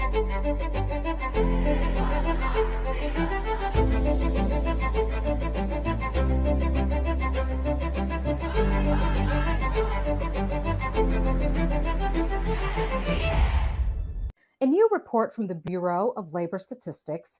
A new report from the Bureau of Labor Statistics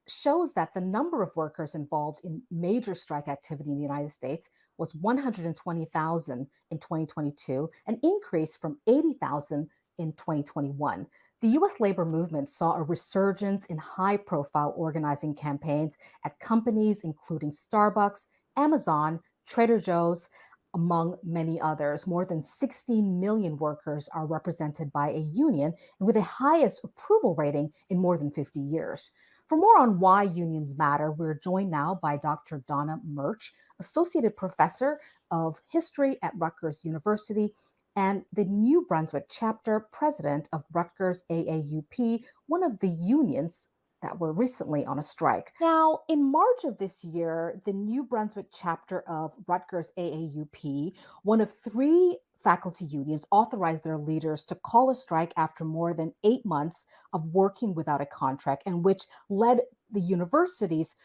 shows that the number of workers involved in major strike activity in the United States was 120,000 in 2022, an increase from 80,000 in 2021. The US labor movement saw a resurgence in high profile organizing campaigns at companies including Starbucks, Amazon, Trader Joe's, among many others. More than 16 million workers are represented by a union and with the highest approval rating in more than 50 years. For more on why unions matter, we're joined now by Dr. Donna Murch, Associate Professor of History at Rutgers University and the New Brunswick Chapter President of Rutgers AAUP, one of the unions that were recently on a strike. Now, in March of this year, the New Brunswick chapter of Rutgers AAUP, one of three faculty unions, authorized their leaders to call a strike after more than 8 months of working without a contract, and which led to the university's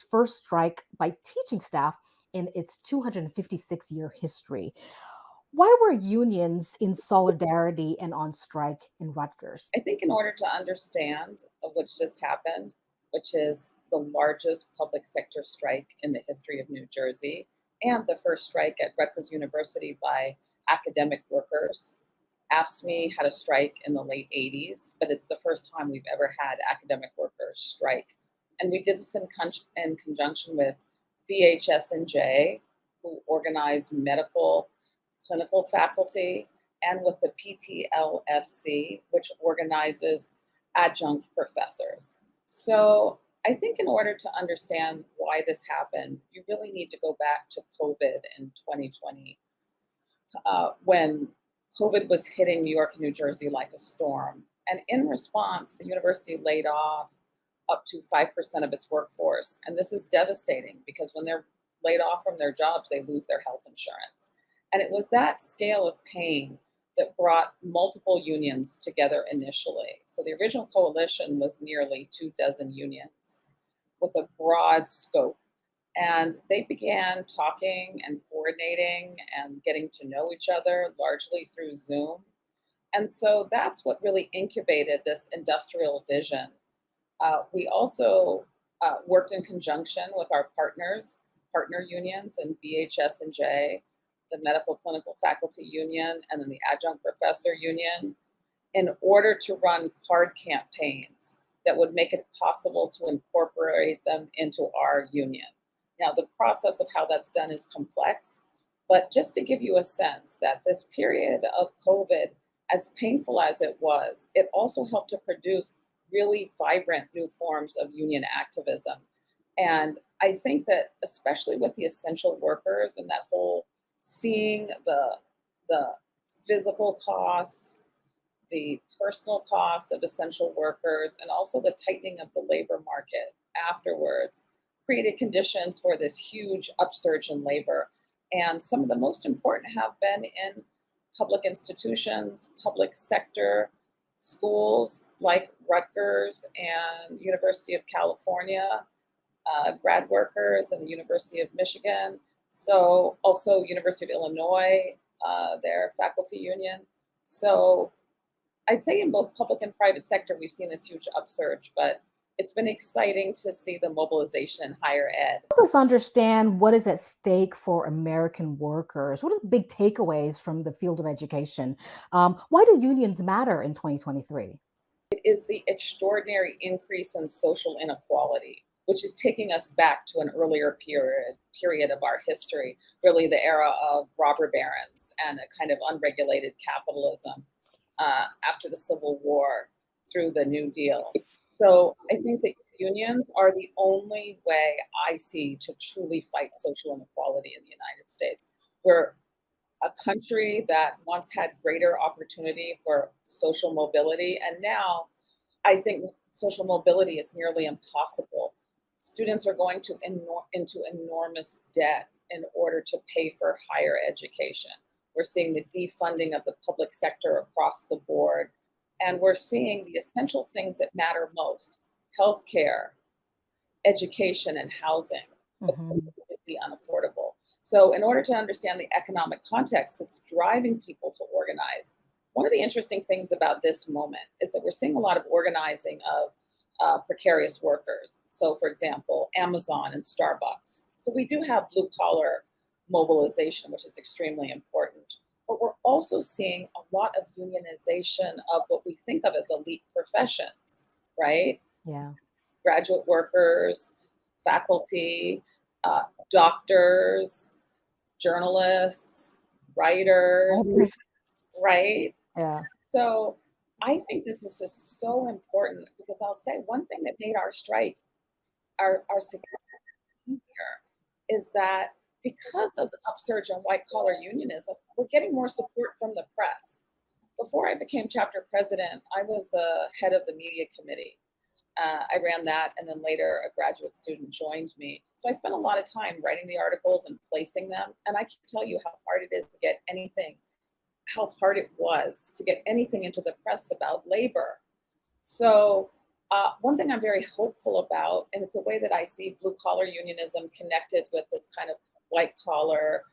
first strike by teaching staff in its 256-year history. Why were unions in solidarity and on strike in Rutgers? I think in order to understand what's just happened, which is the largest public sector strike in the history of New Jersey, and the first strike at Rutgers University by academic workers. AFSCME had a strike in the late 80s, but it's the first time we've ever had academic workers strike. And we did this in conjunction with BHS&J, who organized medical clinical faculty, and with the PTLFC, which organizes adjunct professors. So I think in order to understand why this happened, you really need to go back to COVID in 2020, when COVID was hitting New York and New Jersey like a storm. And in response, the university laid off up to 5% of its workforce. And this is devastating because when they're laid off from their jobs, they lose their health insurance. And it was that scale of pain that brought multiple unions together initially. So the original coalition was nearly 24 unions with a broad scope. And they began talking and coordinating and getting to know each other largely through Zoom. And so that's what really incubated this industrial vision. We also worked in conjunction with our partner unions in BHS&J, the Medical Clinical Faculty Union, and then the Adjunct Professor Union, in order to run card campaigns that would make it possible to incorporate them into our union. Now, the process of how that's done is complex, but just to give you a sense that this period of COVID, as painful as it was, it also helped to produce really vibrant new forms of union activism. And I think that especially with the essential workers and that whole seeing the physical cost, the personal cost of essential workers, and also the tightening of the labor market afterwards created conditions for this huge upsurge in labor. And some of the most important have been in public institutions, public sector, schools like Rutgers and University of California, grad workers, and the University of Michigan. So also University of Illinois, their faculty union. So I'd say in both public and private sector, we've seen this huge upsurge, but it's been exciting to see the mobilization in higher ed. Help us understand what is at stake for American workers. What are the big takeaways from the field of education? Why do unions matter in 2023? It is the extraordinary increase in social inequality, which is taking us back to an earlier period of our history, really the era of robber barons and a kind of unregulated capitalism after the Civil War through the New Deal. So I think that unions are the only way I see to truly fight social inequality in the United States. We're a country that once had greater opportunity for social mobility, and now I think social mobility is nearly impossible. Students are going into enormous debt in order to pay for higher education. We're seeing the defunding of the public sector across the board. And we're seeing the essential things that matter most: healthcare, education, and housing Hmm. completely unaffordable. So, in order to understand the economic context that's driving people to organize, one of the interesting things about this moment is that we're seeing a lot of organizing of precarious workers. So, for example, Amazon and Starbucks. So, we do have blue collar mobilization, which is extremely important. But we're also seeing a lot of unionization of what we think of as elite professions, right? Yeah. Graduate workers, faculty, doctors, journalists, writers, Others. right? Yeah. So I think that this is so important because I'll say one thing that made our strike, our success easier, is that because of the upsurge in white collar unionism, we're getting more support from the press. Before I became chapter president, I was the head of the media committee. I ran that, and then later a graduate student joined me. So I spent a lot of time writing the articles and placing them. And I can tell you how hard it is to get anything, how hard it was to get anything into the press about labor. So one thing I'm very hopeful about, and it's a way that I see blue collar unionism connected with this kind of white collar,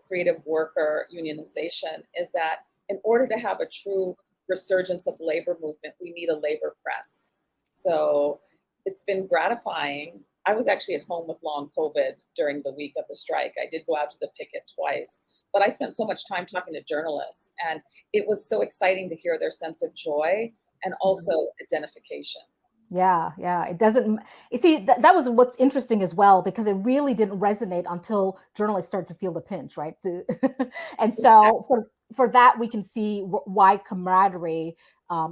creative worker unionization, is that in order to have a true resurgence of labor movement, we need a labor press. So it's been gratifying. I was actually at home with long COVID during the week of the strike. I did go out to the picket twice, but I spent so much time talking to journalists, and it was so exciting to hear their sense of joy and also identification. Yeah, yeah. It doesn't, you see, that was what's interesting as well, because it really didn't resonate until journalists started to feel the pinch, right? And so for that, we can see why camaraderie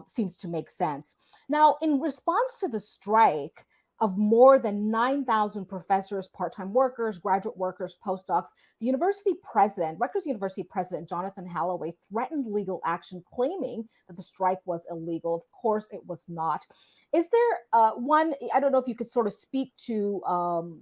seems to make sense. Now, in response to the strike of more than 9,000 professors, part-time workers, graduate workers, postdocs, the university president, Rutgers University president Jonathan Holloway, threatened legal action, claiming that the strike was illegal. Of course, it was not. Is there one? I don't know if you could sort of speak to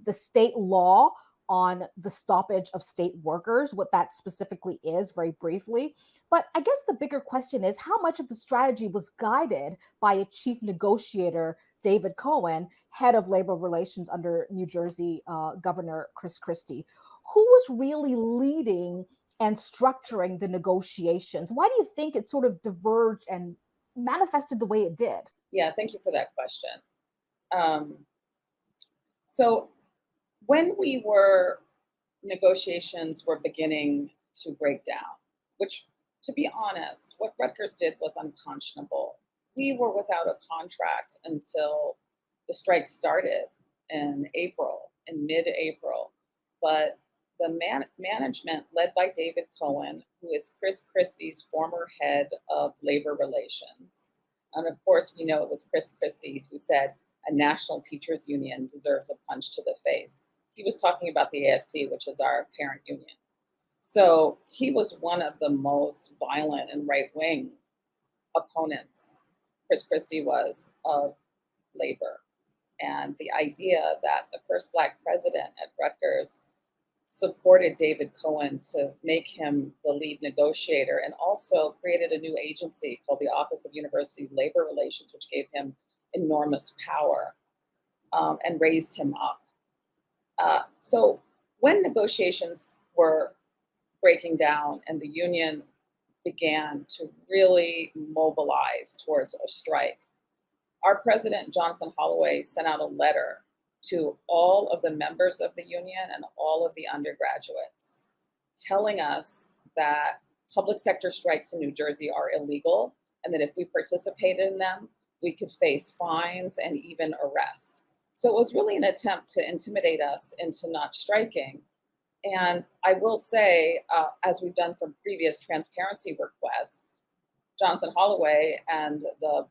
the state law on the stoppage of state workers, what that specifically is, very briefly. But I guess the bigger question is how much of the strategy was guided by a chief negotiator, David Cohen, head of labor relations under New Jersey Governor Chris Christie, who was really leading and structuring the negotiations? Why do you think it sort of diverged and manifested the way it did? Yeah, thank you for that question. Um, so when negotiations were beginning to break down, which, to be honest, what Rutgers did was unconscionable. We were without a contract until the strike started in mid-April. But the management, led by David Cohen, who is Chris Christie's former head of labor relations, and of course, we know it was Chris Christie who said a national teachers union deserves a punch to the face. He was talking about the AFT, which is our parent union. So he was one of the most violent and right wing opponents, Chris Christie was, of labor. And the idea that the first Black president at Rutgers supported David Cohen to make him the lead negotiator, and also created a new agency called the Office of University Labor Relations, which gave him enormous power and raised him up. So when negotiations were breaking down and the union began to really mobilize towards a strike, our president, Jonathan Holloway, sent out a letter to all of the members of the union and all of the undergraduates, telling us that public sector strikes in New Jersey are illegal, and that if we participated in them, we could face fines and even arrest. So it was really an attempt to intimidate us into not striking. And I will say, as we've done for previous transparency requests, Jonathan Holloway and the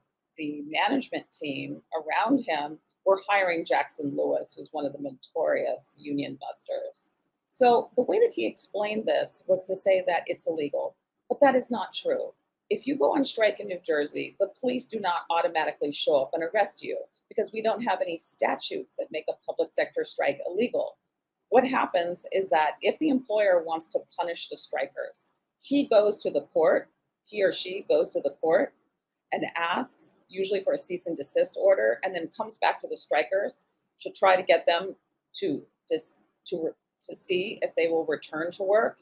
management team around him were hiring Jackson Lewis, who's one of the notorious union busters. So the way that he explained this was to say that it's illegal, but that is not true. If you go on strike in New Jersey, the police do not automatically show up and arrest you because we don't have any statutes that make a public sector strike illegal. What happens is that if the employer wants to punish the strikers, he or she goes to the court, and asks, usually for a cease and desist order, and then comes back to the strikers to try to get them to dis, to see if they will return to work.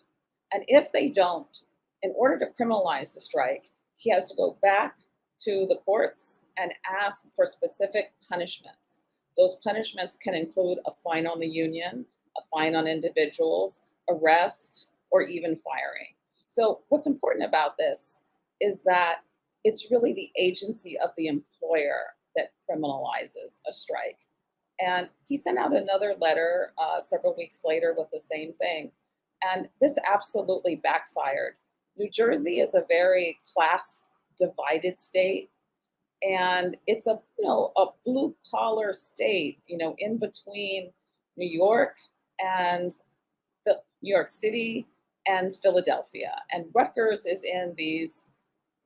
And if they don't, in order to criminalize the strike, he has to go back to the courts and ask for specific punishments. Those punishments can include a fine on the union, a fine on individuals, arrest, or even firing. So, what's important about this is that it's really the agency of the employer that criminalizes a strike. And he sent out another letter several weeks later with the same thing. And this absolutely backfired. New Jersey is a very class divided state, and it's a blue collar state, in between New York and New York City and Philadelphia. And Rutgers is in these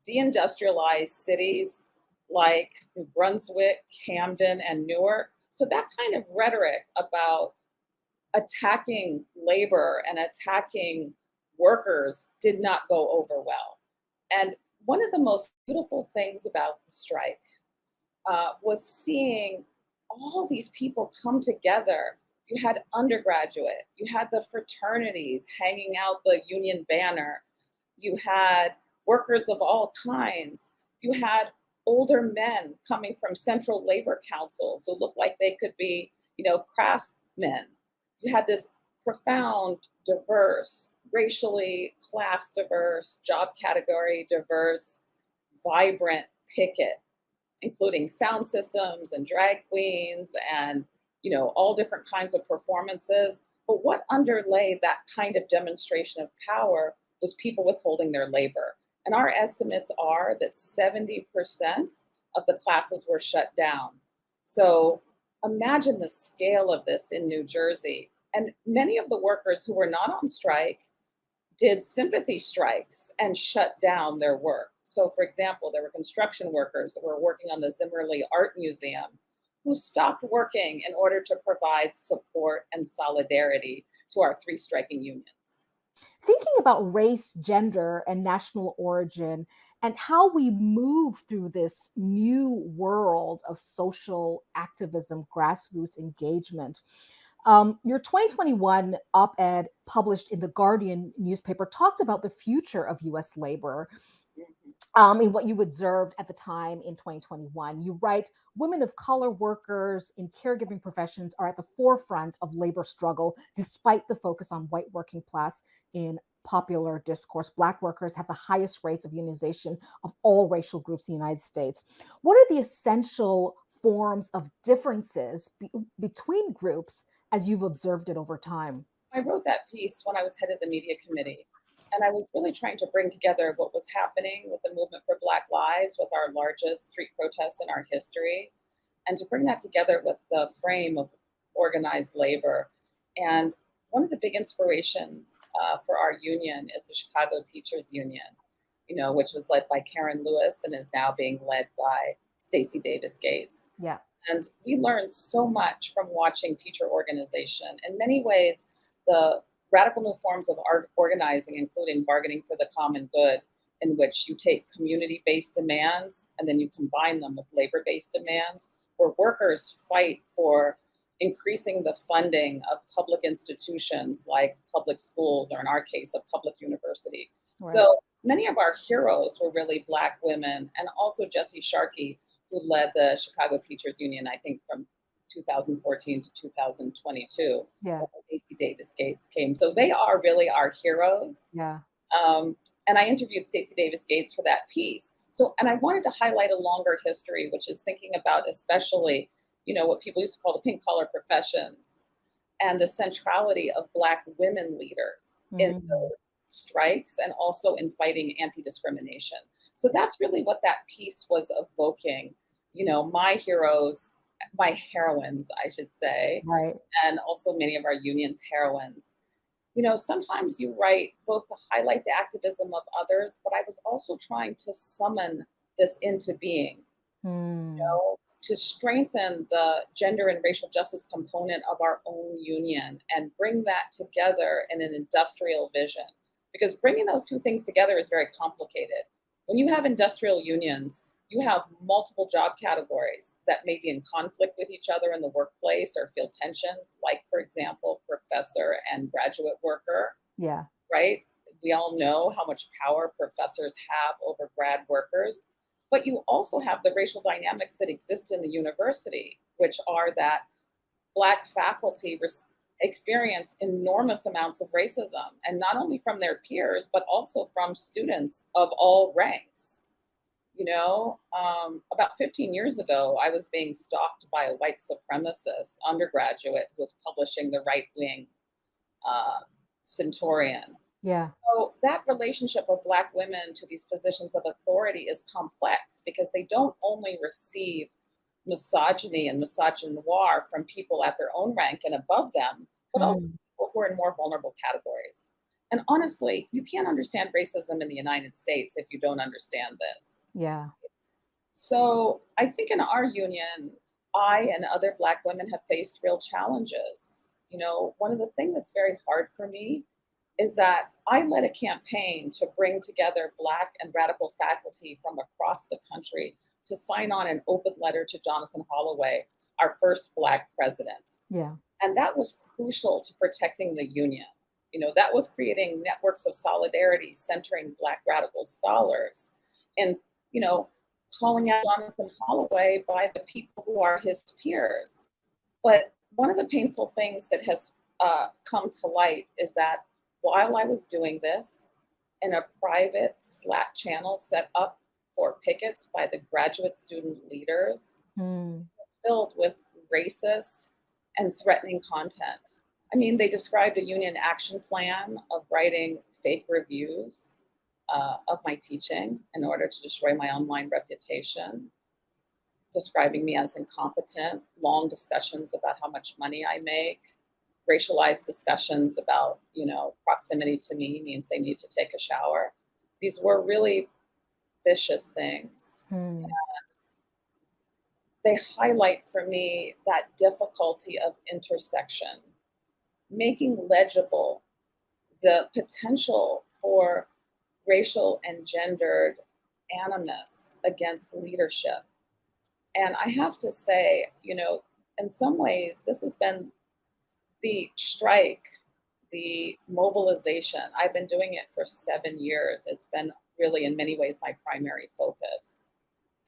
deindustrialized cities like New Brunswick, Camden, and Newark. So that kind of rhetoric about attacking labor and attacking workers did not go over well. And one of the most beautiful things about the strike was seeing all these people come together. You had undergraduate, you had the fraternities hanging out the union banner, you had workers of all kinds, you had older men coming from central labor councils who looked like they could be, craftsmen. You had this profound, diverse, racially class diverse, job category diverse, vibrant picket, including sound systems and drag queens and all different kinds of performances. But what underlay that kind of demonstration of power was people withholding their labor. And our estimates are that 70% of the classes were shut down. So imagine the scale of this in New Jersey. And many of the workers who were not on strike did sympathy strikes and shut down their work. So, for example, there were construction workers that were working on the Zimmerly Art Museum who stopped working in order to provide support and solidarity to our three striking unions. Thinking about race, gender, and national origin, and how we move through this new world of social activism, grassroots engagement. Your 2021 op ed published in the Guardian newspaper talked about the future of US labor in what you observed at the time in 2021. You write, women of color workers in caregiving professions are at the forefront of labor struggle, despite the focus on white working class in popular discourse. Black workers have the highest rates of unionization of all racial groups in the United States. What are the essential forms of differences between groups as you've observed it over time? I wrote that piece when I was head of the media committee. And I was really trying to bring together what was happening with the movement for Black Lives, with our largest street protests in our history, and to bring that together with the frame of organized labor. And one of the big inspirations for our union is the Chicago Teachers Union, which was led by Karen Lewis and is now being led by Stacey Davis Gates. Yeah. And we learned so much from watching teacher organization. In many ways, the radical new forms of art organizing, including bargaining for the common good, in which you take community-based demands and then you combine them with labor-based demands, where workers fight for increasing the funding of public institutions like public schools, or in our case, a public university. Right. So many of our heroes were really Black women, and also Jessie Sharkey, who led the Chicago Teachers Union, I think from 2014 to 2022. Yeah. Stacey Davis Gates came. So they are really our heroes. Yeah. And I interviewed Stacey Davis Gates for that piece. So, and I wanted to highlight a longer history, which is thinking about especially, what people used to call the pink collar professions and the centrality of Black women leaders in those strikes and also in fighting anti-discrimination. So that's really what that piece was evoking, my heroes, my heroines, I should say, right, and also many of our union's heroines. Sometimes you write both to highlight the activism of others, but I was also trying to summon this into being, to strengthen the gender and racial justice component of our own union and bring that together in an industrial vision. Because bringing those two things together is very complicated. When you have industrial unions, you have multiple job categories that may be in conflict with each other in the workplace or feel tensions, like, for example, professor and graduate worker, Yeah. right? We all know how much power professors have over grad workers, but you also have the racial dynamics that exist in the university, which are that Black faculty experience enormous amounts of racism, and not only from their peers, but also from students of all ranks. About 15 years ago, I was being stalked by a white supremacist undergraduate who was publishing the right wing uh, Centurion. Yeah. So that relationship of Black women to these positions of authority is complex because they don't only receive misogyny and misogynoir from people at their own rank and above them, but also Mm. people who are in more vulnerable categories. And honestly, you can't understand racism in the United States if you don't understand this. Yeah. So I think in our union, I and other Black women have faced real challenges. One of the things that's very hard for me is that I led a campaign to bring together Black and radical faculty from across the country to sign on an open letter to Jonathan Holloway, our first Black president. Yeah. And that was crucial to protecting the union. That was creating networks of solidarity centering Black radical scholars and, you know, calling out Jonathan Holloway by the people who are his peers. But one of the painful things that has come to light is that while I was doing this in a private Slack channel set up for pickets by the graduate student leaders, Mm. it was filled with racist and threatening content. I mean, they described a union action plan of writing fake reviews of my teaching in order to destroy my online reputation, describing me as incompetent, long discussions about how much money I make, racialized discussions about, proximity to me means they need to take a shower. These were really vicious things. Mm. They highlight for me that difficulty of intersection, making legible the potential for racial and gendered animus against leadership. And I have to say, in some ways, this has been the strike, the mobilization. I've been doing it for 7 years. It's been really, in many ways, my primary focus.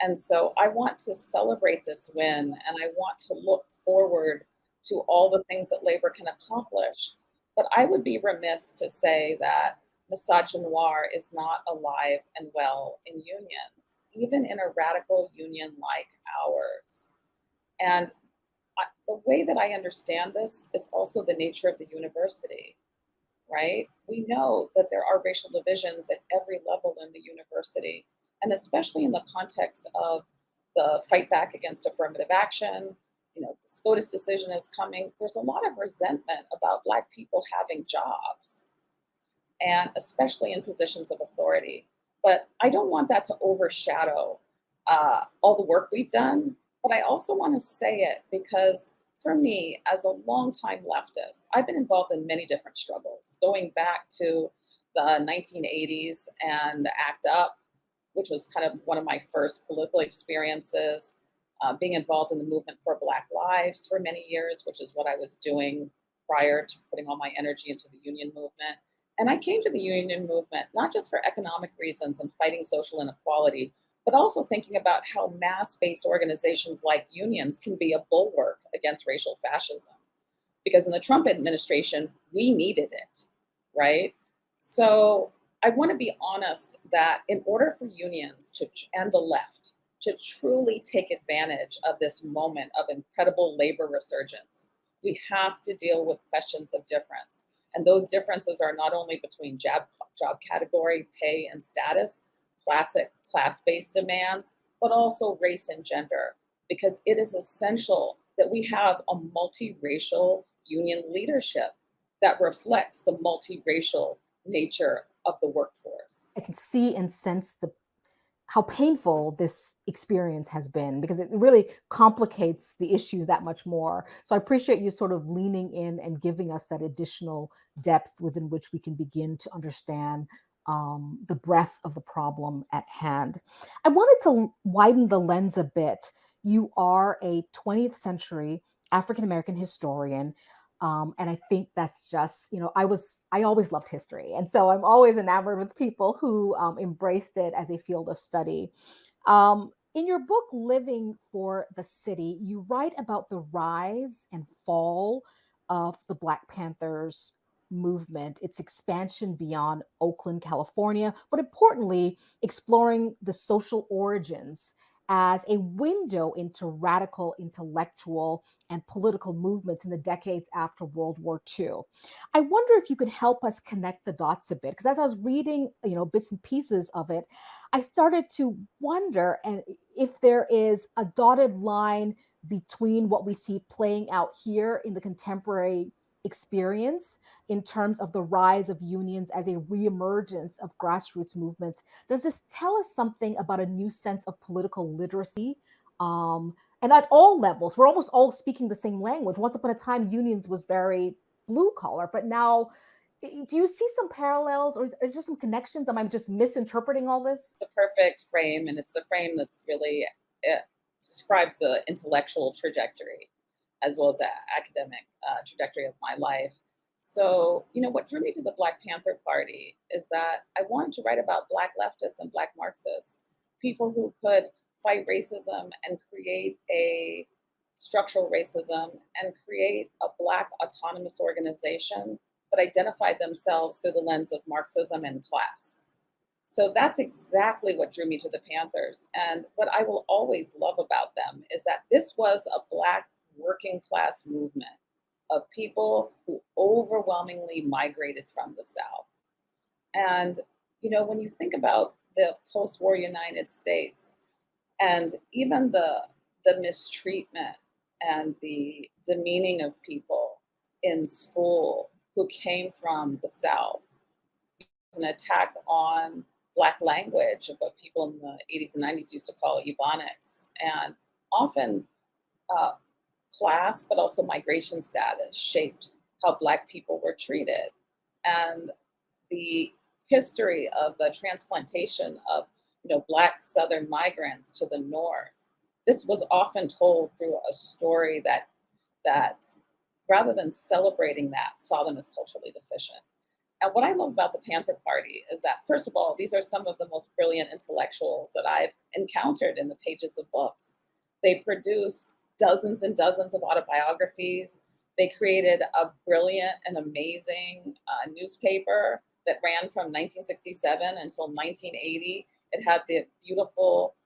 And so I want to celebrate this win, and I want to look forward to all the things that labor can accomplish. But I would be remiss to say that misogynoir is not alive and well in unions, even in a radical union like ours. And the way that I understand this is also the nature of the university, right? We know that there are racial divisions at every level in the university, and especially in the context of the fight back against affirmative action. The SCOTUS decision is coming. There's a lot of resentment about Black people having jobs, and especially in positions of authority. But I don't want that to overshadow all the work we've done. But I also want to say it because for me, as a longtime leftist, I've been involved in many different struggles, going back to the 1980s and ACT UP, which was kind of one of my first political experiences, being involved in the movement for Black Lives for many years, which is what I was doing prior to putting all my energy into the union movement. And I came to the union movement not just for economic reasons and fighting social inequality, but also thinking about how mass-based organizations like unions can be a bulwark against racial fascism. Because in the Trump administration, we needed it, right? So I want to be honest that in order for unions and the left to truly take advantage of this moment of incredible labor resurgence, we have to deal with questions of difference. And those differences are not only between job category, pay, and status, classic class-based demands, but also race and gender, because it is essential that we have a multiracial union leadership that reflects the multiracial nature of the workforce. I can see and sense how painful this experience has been because it really complicates the issue that much more. So I appreciate you sort of leaning in and giving us that additional depth within which we can begin to understand the breadth of the problem at hand. I wanted to widen the lens a bit. You are a 20th century African American historian. And I think that's just, I always loved history. And so I'm always enamored with people who embraced it as a field of study. In your book, Living for the City, you write about the rise and fall of the Black Panthers movement, its expansion beyond Oakland, California, but importantly, exploring the social origins as a window into radical intellectual and political movements in the decades after World War II. I wonder if you could help us connect the dots a bit, because as I was reading, bits and pieces of it, I started to wonder and if there is a dotted line between what we see playing out here in the contemporary experience in terms of the rise of unions as a reemergence of grassroots movements. Does this tell us something about a new sense of political literacy? And at all levels, we're almost all speaking the same language. Once upon a time, unions was very blue collar, but now, do you see some parallels, or is there some connections? Am I just misinterpreting all this? The perfect frame, and it's the frame that's really it describes the intellectual trajectory as well as the academic trajectory of my life. So, what drew me to the Black Panther Party is that I wanted to write about Black leftists and Black Marxists, people who could fight racism and create a structural racism and create a Black autonomous organization, but identified themselves through the lens of Marxism and class. So that's exactly what drew me to the Panthers. And what I will always love about them is that this was a Black working class movement of people who overwhelmingly migrated from the South. And, when you think about the post war United States and even the mistreatment and the demeaning of people in school who came from the South, an attack on Black language, of what people in the 80s and 90s used to call Ebonics, and often uh, class, but also migration status shaped how Black people were treated. And the history of the transplantation of Black Southern migrants to the North, this was often told through a story that rather than celebrating that, saw them as culturally deficient. And what I love about the Panther Party is that, first of all, these are some of the most brilliant intellectuals that I've encountered in the pages of books. They produced dozens and dozens of autobiographies. They created a brilliant and amazing newspaper that ran from 1967 until 1980. It had the beautiful,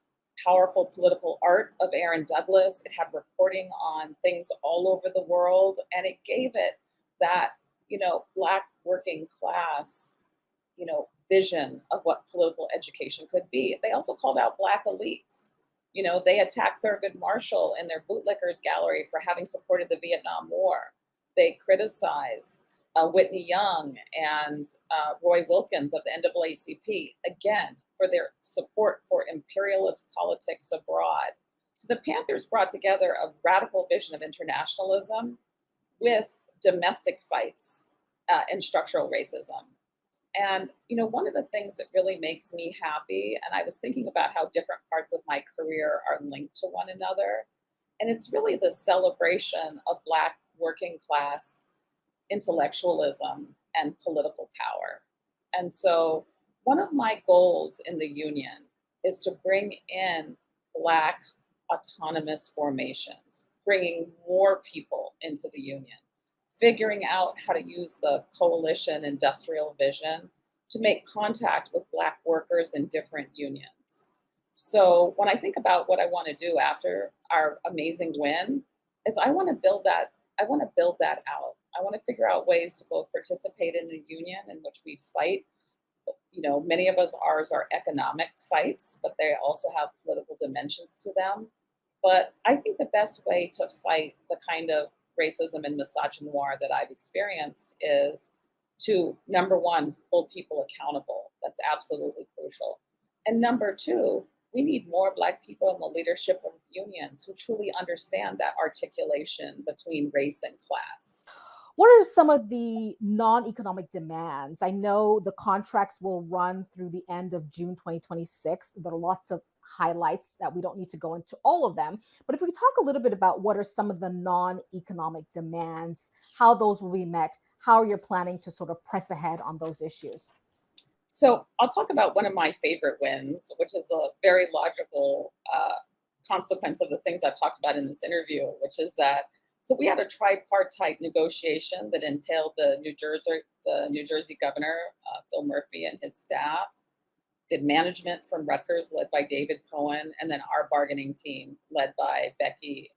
powerful political art of Aaron Douglas. It had reporting on things all over the world, and it gave it that Black working class, vision of what political education could be. They also called out Black elites. They attacked Thurgood Marshall in their bootlickers gallery for having supported the Vietnam War. They criticized Whitney Young and Roy Wilkins of the NAACP, again, for their support for imperialist politics abroad. So the Panthers brought together a radical vision of internationalism with domestic fights and structural racism. And, one of the things that really makes me happy, and I was thinking about how different parts of my career are linked to one another, and it's really the celebration of Black working class intellectualism and political power. And so one of my goals in the union is to bring in Black autonomous formations, bringing more people into the union, figuring out how to use the coalition industrial vision to make contact with Black workers in different unions. So when I think about what I want to do after our amazing win, is I want to build that out. I want to figure out ways to both participate in a union in which we fight. Many of ours are economic fights, but they also have political dimensions to them. But I think the best way to fight the kind of racism and misogynoir that I've experienced is to, number one, hold people accountable. That's absolutely crucial. And number two, we need more Black people in the leadership of unions who truly understand that articulation between race and class. What are some of the non-economic demands? I know the contracts will run through the end of June 2026. There are lots of highlights that we don't need to go into all of them. But if we talk a little bit about what are some of the non-economic demands, how those will be met, how you're planning to sort of press ahead on those issues. So I'll talk about one of my favorite wins, which is a very logical consequence of the things I've talked about in this interview, which is that so we had a tripartite negotiation that entailed the New Jersey governor, Phil Murphy, and his staff, the management from Rutgers, led by David Cohen, and then our bargaining team, led by Becky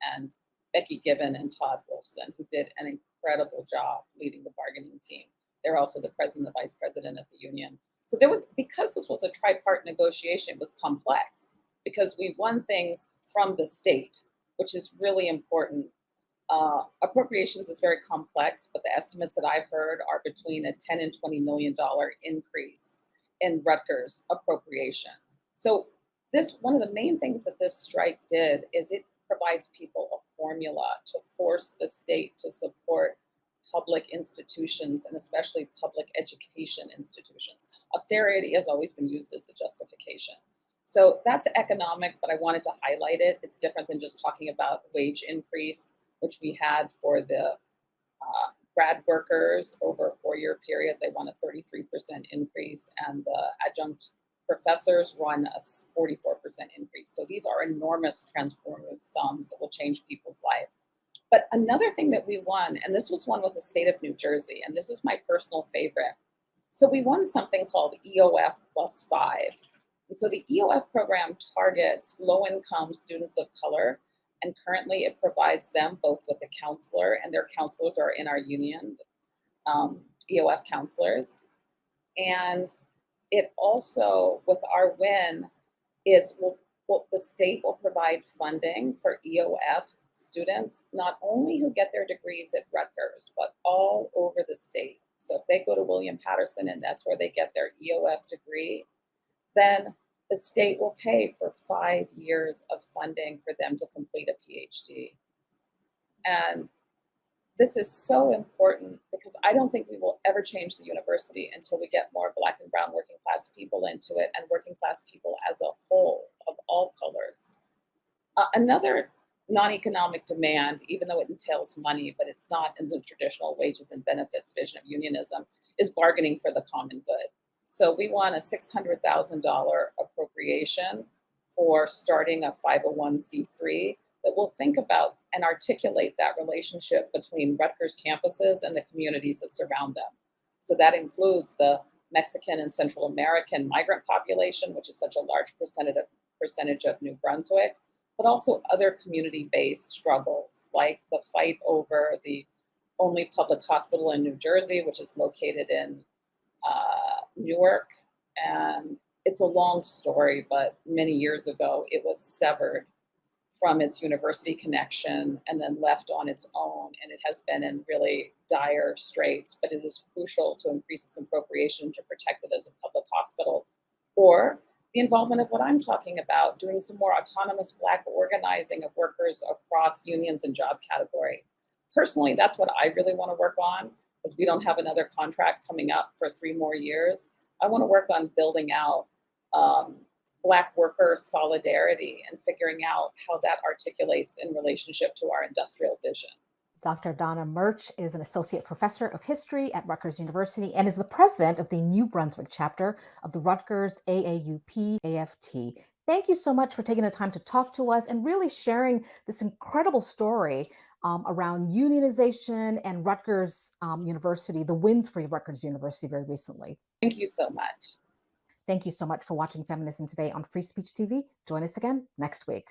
Given and Todd Wolfson, who did an incredible job leading the bargaining team. They're also the president and the vice president of the union. So there was, because this was a tripart negotiation, it was complex because we won things from the state, which is really important. Appropriations is very complex, but the estimates that I've heard are between a $10 and $20 million increase in Rutgers appropriation. So this, one of the main things that this strike did is it provides people a formula to force the state to support public institutions and especially public education institutions. Austerity has always been used as the justification. So that's economic, but I wanted to highlight it. It's different than just talking about wage increase, which we had for the grad workers over a 4-year period. They won a 33% increase, and the adjunct professors won a 44% increase. So these are enormous transformative sums that will change people's life. But another thing that we won, and this was one with the state of New Jersey, and this is my personal favorite. So we won something called EOF plus 5. And so the EOF program targets low-income students of color, and currently it provides them both with a counselor, and their counselors are in our union, EOF counselors. And it also, with our win, is the state will provide funding for EOF students, not only who get their degrees at Rutgers, but all over the state. So if they go to William Patterson and that's where they get their EOF degree, then the state will pay for 5 years of funding for them to complete a PhD. And this is so important because I don't think we will ever change the university until we get more Black and brown working class people into it, and working class people as a whole of all colors. Another non-economic demand, even though it entails money, but it's not in the traditional wages and benefits vision of unionism, is bargaining for the common good. So we won a $600,000 appropriation for starting a 501c3 that will think about and articulate that relationship between Rutgers campuses and the communities that surround them. So that includes the Mexican and Central American migrant population, which is such a large percentage of New Brunswick, but also other community-based struggles, like the fight over the only public hospital in New Jersey, which is located in Newark. And it's a long story, but many years ago, it was severed from its university connection and then left on its own. And it has been in really dire straits, but it is crucial to increase its appropriation to protect it as a public hospital. Or the involvement of what I'm talking about, doing some more autonomous Black organizing of workers across unions and job category. Personally, that's what I really want to work on, because we don't have another contract coming up for 3 more years. I want to work on building out Black worker solidarity and figuring out how that articulates in relationship to our industrial vision. Dr. Donna Murch is an associate professor of history at Rutgers University and is the president of the New Brunswick chapter of the Rutgers AAUP AFT. Thank you so much for taking the time to talk to us and really sharing this incredible story around unionization and Rutgers University, the wins for Rutgers University very recently. Thank you so much. Thank you so much for watching Feminism Today on Free Speech TV. Join us again next week.